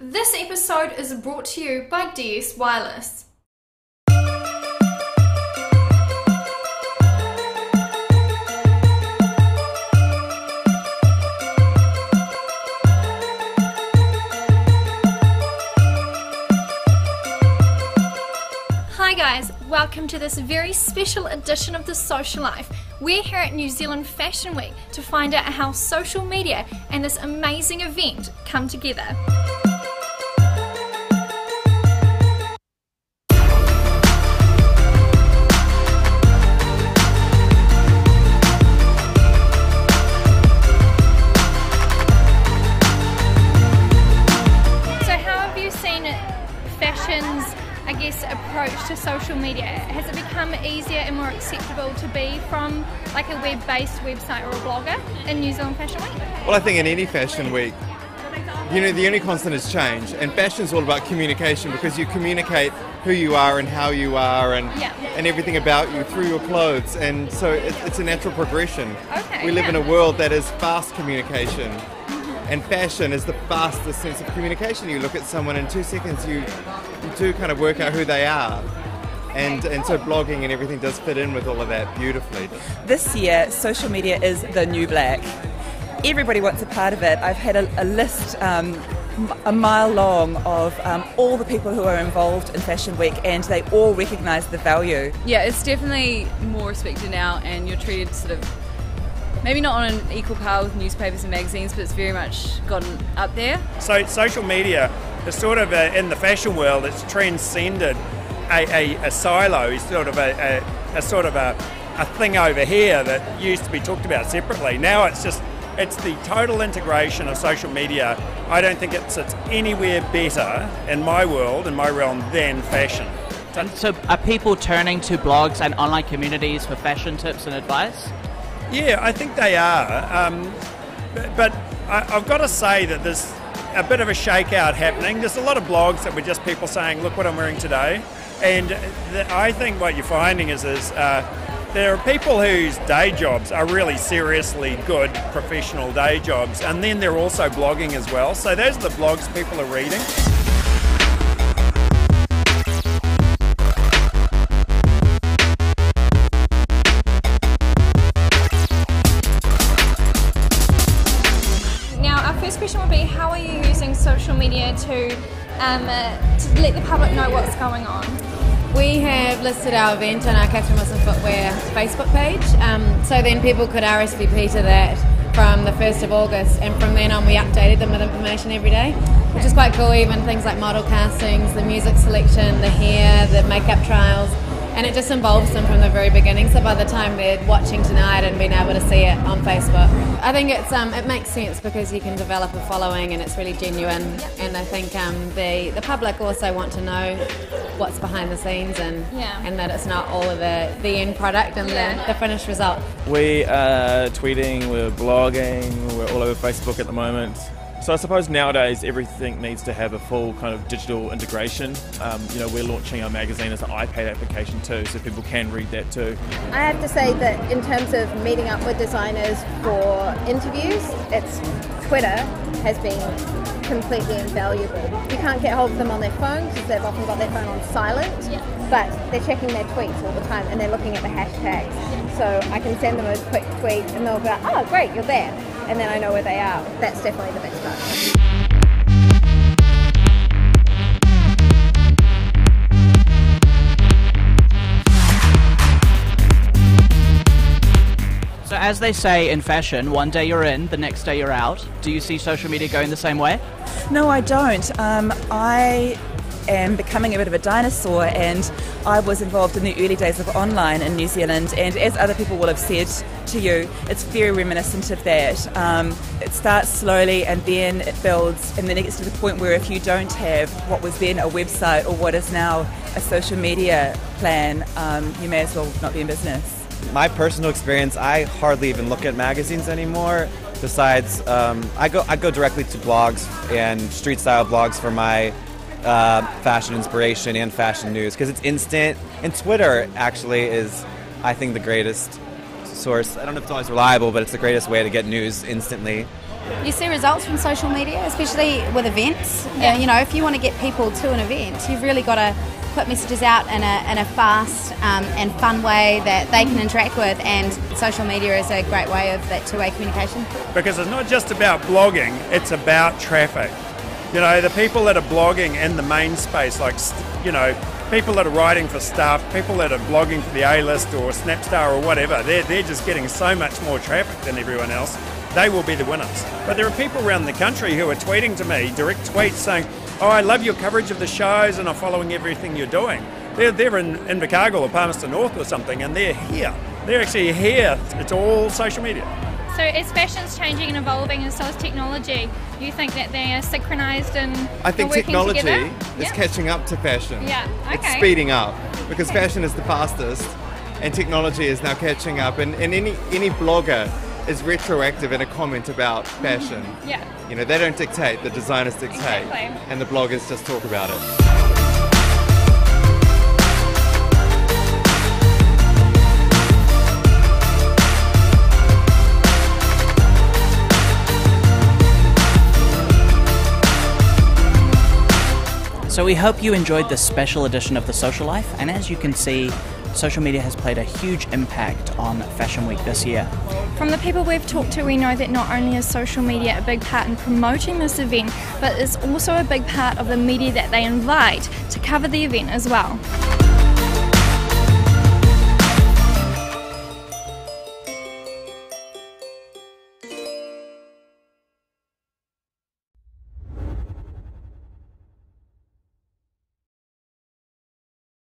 This episode is brought to you by DS Wireless. Hi guys, welcome to this very special edition of The Social Life. We're here at New Zealand Fashion Week to find out how social media and this amazing event come together. Fashion's, I guess, approach to social media? Has it become easier and more acceptable to be from like a web-based website or a blogger in New Zealand Fashion Week? Well, I think in any fashion week, the only constant is change, and fashion's all about communication because you communicate who you are and how you are and everything about you through your clothes, and so it's a natural progression. We live in a world that is fast communication. And fashion is the fastest sense of communication. You look at someone in 2 seconds, you do kind of work out who they are. And so blogging and everything does fit in with all of that beautifully. This year, social media is the new black. Everybody wants a part of it. I've had a list a mile long of all the people who are involved in Fashion Week, and they all recognise the value. Yeah, it's definitely more respected now, and you're treated sort of maybe not on an equal par with newspapers and magazines, but it's very much gotten up there. So social media is sort of in the fashion world, it's transcended a silo, it's sort of a thing over here that used to be talked about separately. Now it's the total integration of social media. I don't think it sits anywhere better in my world, in my realm, than fashion. So are people turning to blogs and online communities for fashion tips and advice? Yeah, I think they are, but I've got to say that there's a bit of a shakeout happening. There's a lot of blogs that were just people saying, look what I'm wearing today, and I think what you're finding is there are people whose day jobs are really seriously good professional day jobs, and then they're also blogging as well, so those are the blogs people are reading. Question would be, how are you using social media to let the public know what's going on? We have listed our event on our Kathryn Wilson Footwear Facebook page, so then people could RSVP to that from the 1st of August, and from then on we updated them with information every day, which is quite cool. Even things like model castings, the music selection, the hair, the makeup trials, and it just involves them from the very beginning, so by the time they're watching tonight and being able to see it on Facebook, I think it makes sense because you can develop a following and it's really genuine, and I think the public also want to know what's behind the scenes and that it's not all of the end product and the finished result. We are tweeting, we're blogging, we're all over Facebook at the moment. So I suppose nowadays everything needs to have a full kind of digital integration. We're launching our magazine as an iPad application too, so people can read that too. I have to say that in terms of meeting up with designers for interviews, Twitter has been completely invaluable. You can't get hold of them on their phones because they've often got their phone on silent, but they're checking their tweets all the time and they're looking at the hashtags. So I can send them a quick tweet and they'll be like, oh great, you're there. And then I know where they are. That's definitely the best part. So as they say in fashion, one day you're in, the next day you're out. Do you see social media going the same way? No, I don't. I am becoming a bit of a dinosaur, and I was involved in the early days of online in New Zealand, and as other people will have said to you, it's very reminiscent of that. It starts slowly and then it builds, and then it gets to the point where if you don't have what was then a website or what is now a social media plan, you may as well not be in business. My personal experience, I hardly even look at magazines anymore. Besides, I go directly to blogs and street style blogs for my fashion inspiration and fashion news because it's instant, and Twitter actually is, I think, the greatest source. I don't know if it's always reliable, but it's the greatest way to get news instantly. You see results from social media, especially with events. If you want to get people to an event, you've really got to put messages out in a fast and fun way that they can interact with, and social media is a great way of that two-way communication. Because it's not just about blogging, it's about traffic. The people that are blogging in the main space, like, people that are writing for stuff, people that are blogging for the A-list or Snapstar or whatever, they're just getting so much more traffic than everyone else. They will be the winners. But there are people around the country who are tweeting to me, direct tweets saying, "Oh, I love your coverage of the shows and I'm following everything you're doing." They're in Invercargill or Palmerston North or something, and they're here. They're actually here. It's all social media. So as fashion's changing and evolving, and so is technology, you think that they are synchronised and I think working technology together? is catching up to fashion. Yeah, okay. It's speeding up because fashion is the fastest and technology is now catching up, and any blogger is retroactive in a comment about fashion. Yeah. They don't dictate, the designers dictate, Exactly. and the bloggers just talk about it. So we hope you enjoyed this special edition of The Social Life, and as you can see, social media has played a huge impact on Fashion Week this year. From the people we've talked to, we know that not only is social media a big part in promoting this event, but it's also a big part of the media that they invite to cover the event as well.